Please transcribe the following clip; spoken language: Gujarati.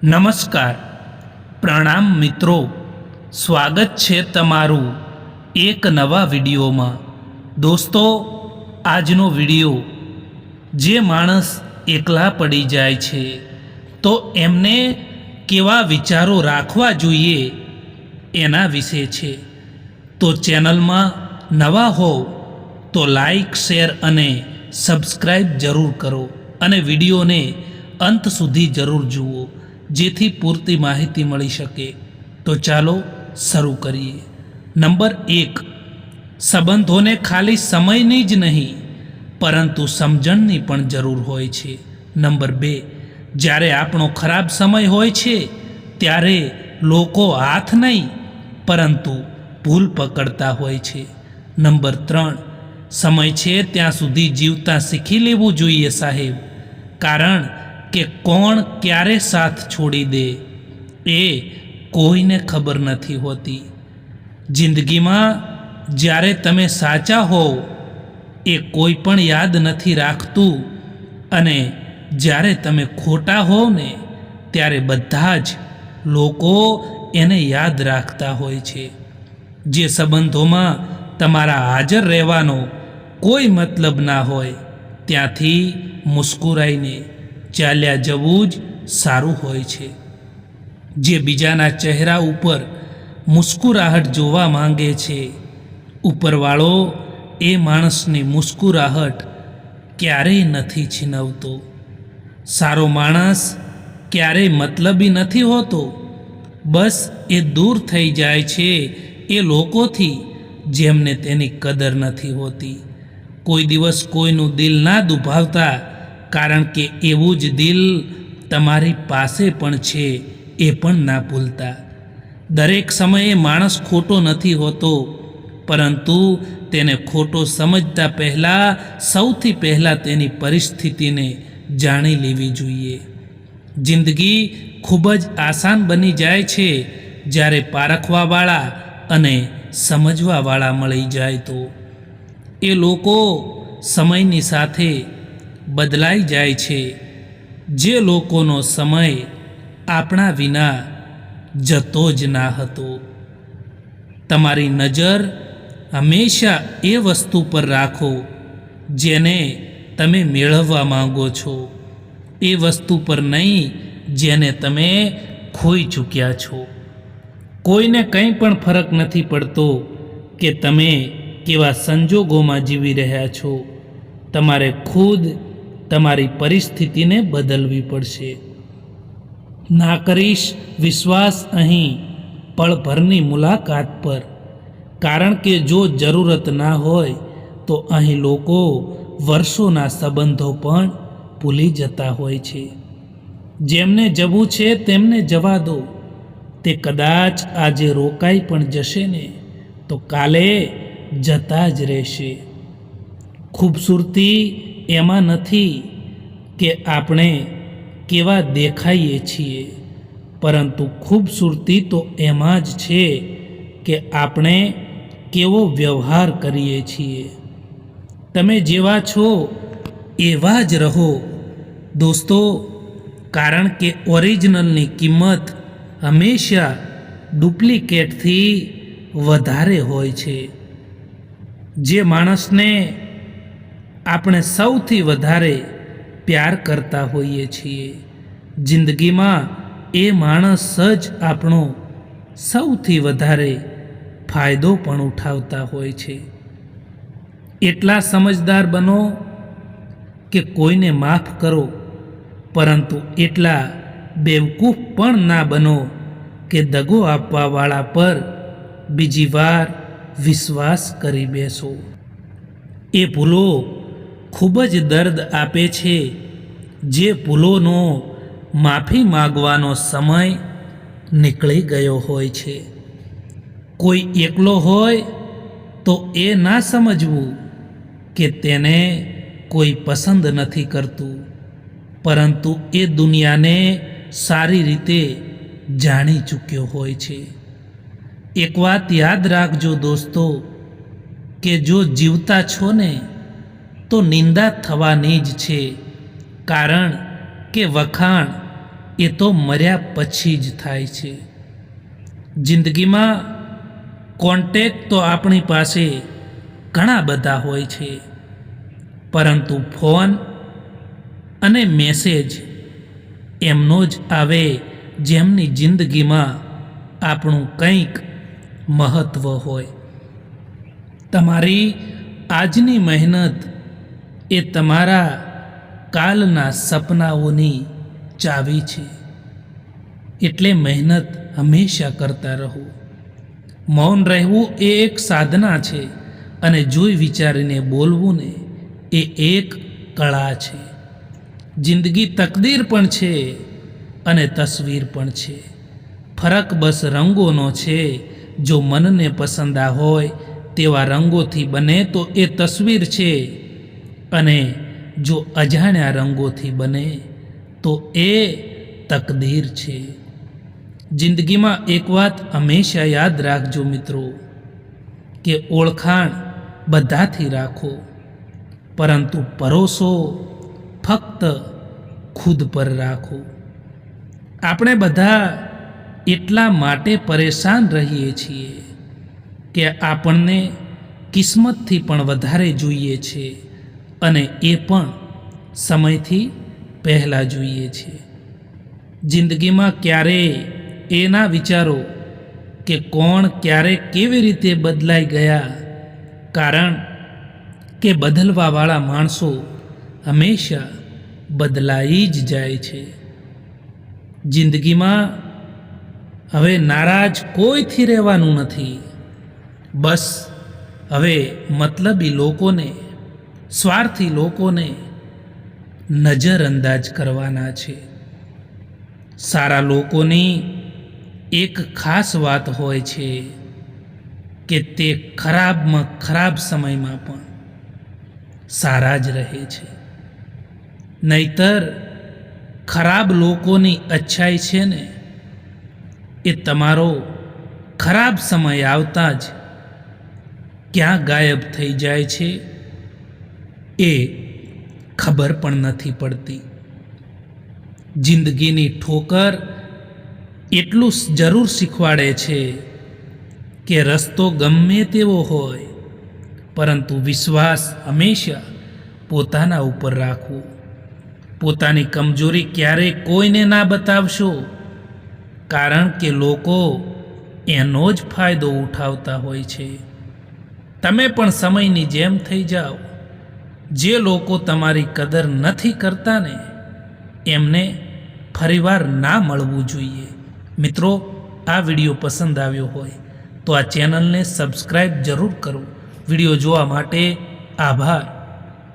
નમસ્કાર, પ્રણામ મિત્રો, સ્વાગત છે તમારું એક નવા વિડીયોમાં। દોસ્તો, આજનો વિડીયો જે માણસ એકલા પડી જાય છે તો એમને કેવા વિચારો રાખવા જોઈએ એના વિશે છે। તો ચેનલમાં નવા હો તો લાઈક, શેર અને સબસ્ક્રાઈબ જરૂર કરો અને વિડીયોને અંત સુધી જરૂર જુઓ, જેથી પૂરતી માહિતી મળી શકે। તો ચાલો શરૂ કરીએ। નંબર 1, સંબંધોને ખાલી સમયની જ નહીં પરંતુ સમજણની પણ જરૂર હોય છે। નંબર 2, જ્યારે આપણો ખરાબ સમય હોય છે ત્યારે લોકો હાથ નહીં પરંતુ ભૂલ પકડતા હોય છે। નંબર 3, સમય છે ત્યાં સુધી જીવતા શીખી લેવું જોઈએ સાહેબ, કારણ કે કોણ ક્યારે સાથ છોડી દે એ કોઈને ખબર નથી હોતી। જિંદગીમાં જ્યારે તમે સાચા હોવ એ કોઈ પણ યાદ નથી રાખતું, અને જ્યારે તમે ખોટા હોવ ને ત્યારે બધા જ લોકો એને યાદ રાખતા હોય છે। જે સંબંધોમાં તમારા હાજર રહેવાનો કોઈ મતલબ ના હોય ત્યાંથી મુસ્કુરાઈને ચાલ્યા જવું જ સારું હોય છે। જે બીજાના ચહેરા ઉપર મુસ્કુરાહટ જોવા માંગે છે, ઉપરવાળો એ માણસની મુસ્કુરાહટ ક્યારેય નથી છીનવતો। સારો માણસ ક્યારેય મતલબી નથી હોતો, બસ એ દૂર થઈ જાય છે એ લોકોથી જેમને તેની કદર નથી હોતી। કોઈ દિવસ કોઈનું દિલ ના દુભાવતા, કારણ કે એવું જ દિલ તમારી પાસે પણ છે એ પણ ના ભૂલતા। દરેક સમયે માણસ ખોટો નથી હોતો, પરંતુ તેને ખોટો સમજતા પહેલાં સૌથી પહેલાં તેની પરિસ્થિતિને જાણી લેવી જોઈએ। જિંદગી ખૂબ જ આસાન બની જાય છે જ્યારે પારખવાવાળા અને સમજવાવાળા મળી જાય તો। એ લોકો સમયની સાથે બદલાઈ જાય છે, જે લોકોનો સમય આપણા વિના જતો જ ના હતો। તમારી નજર હંમેશા એ વસ્તુ પર રાખો જેને તમે મેળવવા માંગો છો, એ વસ્તુ પર નહીં જેને તમે ખોઈ ચૂક્યા છો। કોઈને કંઈ પણ ફરક નથી પડતો કે તમે કેવા સંજોગોમાં જીવી રહ્યા છો, તમારે ખુદ તમારી પરિસ્થિતિને બદલવી પડશે। ના કરીશ વિશ્વાસ અહીં પળભરની મુલાકાત પર, કારણ કે જો જરૂરત ના હોય તો અહીં લોકો વર્ષોના સંબંધો પણ ભૂલી જતા હોય છે। જેમને જવું છે તેમને જવા દો, તે કદાચ આજે રોકાઈ પણ જશે ને તો કાલે જતા જ રહેશે। ખૂબસૂરતી એમાં નથી કે આપણે કેવા દેખાઈએ છીએ, પરંતુ ખૂબસૂરતી તો એમાં જ છે કે આપણે કેવો વ્યવહાર કરીએ છીએ। તમે જેવા છો એવા જ રહો દોસ્તો, કારણ કે ઓરિજિનલની કિંમત હંમેશા ડુપ્લિકેટથી વધારે હોય છે। જે માણસને આપણે સૌથી વધારે પ્યાર કરતા હોઈએ છીએ, જિંદગીમાં એ માણસ જ આપણો સૌથી વધારે ફાયદો પણ ઉઠાવતા હોય છે। એટલા સમજદાર બનો કે કોઈને માફ કરો, પરંતુ એટલા બેવકૂફ પણ ના બનો કે દગો આપવાવાળા પર બીજી વાર વિશ્વાસ કરી બેસો। એ ભૂલો ખૂબ જ દર્દ આપે છે, જે ભૂલોનો માફી માગવાનો સમય નીકળી ગયો હોય છે। કોઈ એકલો હોય તો એ ના સમજવું કે તેને કોઈ પસંદ નથી કરતું, પરંતુ એ દુનિયાને સારી રીતે જાણી ચૂક્યો હોય છે। એક વાત યાદ રાખજો દોસ્તો, કે જો જીવતા છો ને તો નિંદા થવાની જ છે, કારણ કે વખાણ એ તો મર્યા પછી જ થાય છે. જિંદગીમાં કોન્ટેક્ટ તો આપણી પાસે ઘણા બધા હોય છે, પરંતુ ફોન અને મેસેજ એમનો જ આવે જેમની જિંદગીમાં આપણું કંઈક મહત્ત્વ હોય. તમારી આજની મહેનત એ તમારા કાલના સપનાઓની ચાવી છે. એટલે મહેનત હંમેશા કરતા રહો. મૌન રહેવું એ એક સાધના છે, અને જોઈ વિચારીને બોલવું ને એ એક કળા છે. જિંદગી તકદીર પણ છે અને તસવીર પણ છે. ફરક બસ રંગોનો છે. જો મનને પસંદ હોય તેવા રંગોથી બને તો એ તસવીર છે, અને જો અજાણ્યા રંગોથી બને તો એ તકદીર છે. જિંદગીમાં એક વાત હંમેશા યાદ રાખજો મિત્રો, કે ઓળખાણ બધાથી રાખો, પરંતુ ભરોસો ફક્ત ખુદ પર રાખો. આપણે બધા એટલા માટે પરેશાન રહીએ છીએ કે આપણને કિસ્મતથી પણ વધારે જોઈએ છે, અને એ પણ સમયથી પહેલાં જોઈએ છે. જિંદગીમાં ક્યારેય એ ના વિચારો કે કોણ ક્યારે કેવી રીતે બદલાઈ ગયા, કારણ કે બદલવાવાળા માણસો હંમેશા બદલાઈ જ જાય છે. જિંદગીમાં હવે નારાજ કોઈથી રહેવાનું નથી. બસ હવે મતલબી લોકોને, સ્વાર્થી લોકોને નજરઅંદાજ કરવાના છે. સારા લોકોની એક ખાસ વાત હોય છે કે તે ખરાબમાં ખરાબ સમયમાં પણ સારા જ રહે છે. નહીતર ખરાબ લોકોની અચ્છાઈ છે ને, એ તમારો ખરાબ સમય આવતા જ ક્યાં ગાયબ થઈ જાય છે એ ખબર પણ નથી પડતી. જિંદગીની ઠોકર એટલું જરૂર શીખવાડે છે કે રસ્તો ગમે તેવો હોય, પરંતુ વિશ્વાસ હંમેશા પોતાના ઉપર રાખવો. પોતાની કમજોરી ક્યારેય કોઈને ના બતાવશો, કારણ કે લોકો એનો જ ફાયદો ઉઠાવતા હોય છે. તમે પણ સમયની જેમ થઈ જાઓ. જે લોકો તમારી કદર નથી કરતા ને, એમને ફરીવાર ના મળવું જોઈએ. મિત્રો, આ વિડીયો પસંદ આવ્યો હોય તો આ ચેનલને સબસ્ક્રાઈબ જરૂર કરો. વિડીયો જોવા માટે આભાર.